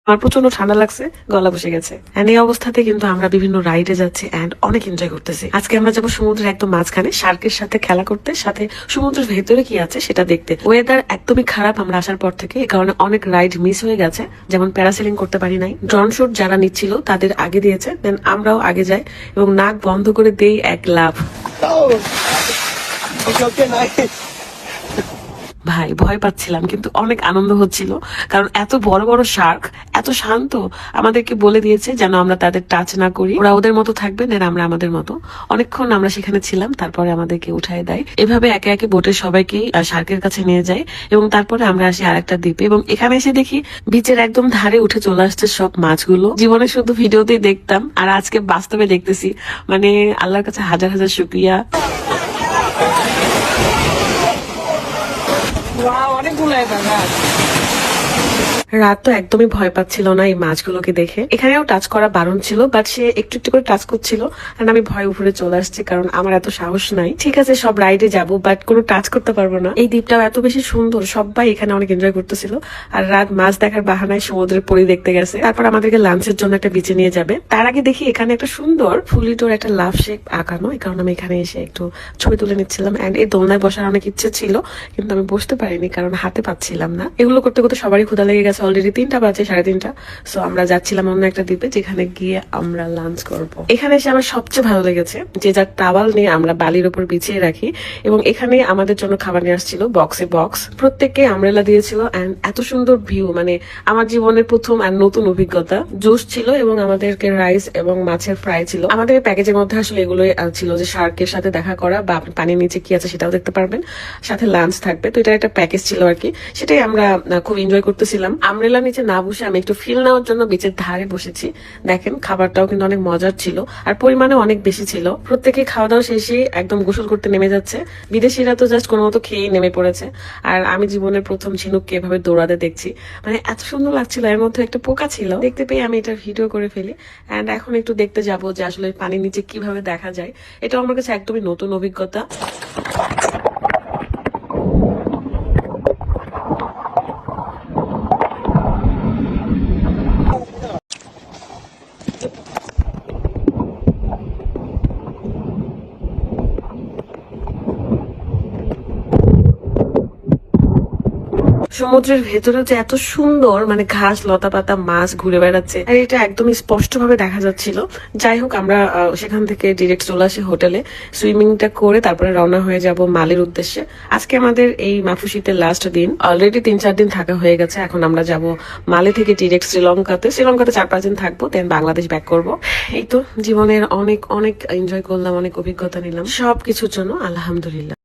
আমার প্রচন্ড ঠান্ডা লাগছে, গলা বসে গেছে। এন্ড এই অবস্থাতে কিন্তু আমরা বিভিন্ন রাইডে যাচ্ছি এন্ড অনেক এনজয় করতেছি। আজকে আমরা যাবো সমুদ্রের একদম মাঝখানে, শার্কের সাথে খেলা করতে, সাথে সমুদ্রের ভেতরে কি আছে সেটা দেখতে। ওয়েদার একদমই খারাপ আমরা আসার পর থেকে, এই কারণে অনেক রাইড মিস হয়ে গেছে। যেমন প্যারাসেলিং করতে পারি নাই, ড্রোন শুট যারা নিচ্ছিল তাদের আগে দিয়েছে, দেন আমরাও আগে যাই এবং নাক বন্ধ করে দেই এক লাভ। ভাই ভয় পাচ্ছিলাম কিন্তু অনেক আনন্দ হচ্ছিল, কারণ এত বড় বড় শার্ক এত শান্ত, আমাদেরকে বলে দিয়েছে যেন আমরা তাদের টাচ না করি, ওরা ওদের মতো থাকবে দেন আমরা আমাদের মতো। অনেকক্ষণ আমরা সেখানে ছিলাম, তারপরে আমাদেরকে উঠায় দেয়। এভাবে একে একে বোটের সবাইকেই শার্কের কাছে নিয়ে যায় এবং তারপরে আমরা আসি আরেকটা দ্বীপে এবং এখানে এসে দেখি বিচের একদম ধারে উঠে চলে আসছে সব মাছগুলো। জীবনে শুধু ভিডিওতেই দেখতাম আর আজকে বাস্তবে দেখতেছি, মানে আল্লাহর কাছে হাজার হাজার শুকরিয়া। রাত তো একদমই ভয় পাচ্ছিল না এই মাছগুলোকে দেখে। এখানেও টাচ করা বারণ ছিল, বাট সে একটু একটু করে টাচ করছিল আর আমি ভয় উপরে চলে আসছি, কারণ আমার এত সাহস নাই। ঠিক আছে সব রাইডে যাব, বাট কোনো টাচ করতে পারবো না। এই দ্বীপটাও এত বেশি সুন্দর, সবাই এখানে অনেক এনজয় করতেছিল। আর রাত মাছ দেখার বাহানায় সমুদ্রের পরি দেখতে গেছে। তারপর আমাদেরকে লাঞ্চের জন্য একটা বিচে নিয়ে যাবে। তার আগে দেখি এখানে একটা সুন্দর ফুলিটোর একটা লাভ শেপ আঁকানো, এই কারণে আমি এখানে এসে একটু ছবি তুলে নিচ্ছিলাম। এন্ড এই দোলনায় বসার অনেক ইচ্ছে ছিল, কিন্তু আমি বসতে পারিনি কারণ হাতে পাচ্ছিলাম না। এগুলো করতে করতে সবারই ক্ষুধা লেগে গেছে, অলরেডি 3টা বাজে, 3:30। সো আমরা যাচ্ছিলাম অন্য একটা দ্বীপে, যেখানে গিয়ে আমরা লাঞ্চ করব। এখানে এসে আমার সবচেয়ে ভালো লেগেছে যে যার টাওয়াল নিয়ে আমরা বালির উপর বিছিয়ে রাখি এবং এখানে আমাদের জন্য খাবার নিয়ে আসছিল বক্সে বক্স, প্রত্যেককে আমব্রেলা দিয়েছিল। এন্ড এত সুন্দর ভিউ, মানে আমার জীবনের প্রথম আর নতুন অভিজ্ঞতা। জুস ছিল এবং আমাদেরকে রাইস এবং মাছের ফ্রাই ছিল। আমাদের প্যাকেজের মধ্যে আসলে এগুলোই ছিল যে শার্কের সাথে দেখা করা বা পানির নিচে কি আছে সেটাও দেখতে পারবেন, সাথে লাঞ্চ থাকবে। তো এটার একটা প্যাকেজ ছিল আর কি, সেটাই আমরা খুব এনজয় করতেছিলাম। আমব্রেলা নিচে না বসে আমি একটু ফিল নেওয়ার জন্য বিচের ধারে বসেছি। দেখেন খাবারটাও কিন্তু অনেক মজার ছিল আর পরিমাণে অনেক বেশি ছিল। প্রত্যেকে খাওয়া দাওয়া শেষে একদম গোসল করতে নেমে যাচ্ছে। বিদেশিরা তো জাস্ট কোনো মতো খেয়েই নেমে পড়েছে। আর আমি জীবনের প্রথম ঝিনুককে এভাবে দৌড়াতে দেখছি, মানে এত সুন্দর লাগছিল। এর মধ্যে একটা পোকা ছিল, দেখতে পেয়ে আমি এটা ভিডিও করে ফেলি। এন্ড এখন একটু দেখতে যাব যে আসলে পানির নিচে কিভাবে দেখা যায়। এটা আমার কাছে একদমই নতুন অভিজ্ঞতা। সমুদ্রের ভেতরে যে এত সুন্দর, মানে ঘাস লতা পাতা মাছ ঘুরে বেড়াচ্ছে আর এটা একদমই স্পষ্ট ভাবে দেখা যাচ্ছিল। যাই হোক আমরা সেখান থেকে ডিরেক্ট চলে আসি হোটেলে, সুইমিংটা করে তারপরে রওনা হয়ে যাব মালের উদ্দেশ্যে। আজকে আমাদের এই মাফুসিতে লাস্ট দিন, অলরেডি 3-4 দিন থাকা হয়ে গেছে। এখন আমরা যাব মালে থেকে ডিরেক্ট শ্রীলঙ্কাতে 4-5 দিন থাকবো, দেন বাংলাদেশ ব্যাক করব। এই তো জীবনের অনেক অনেক এনজয় করলাম, অনেক অভিজ্ঞতা নিলাম, সবকিছুর জন্য আলহামদুলিল্লাহ।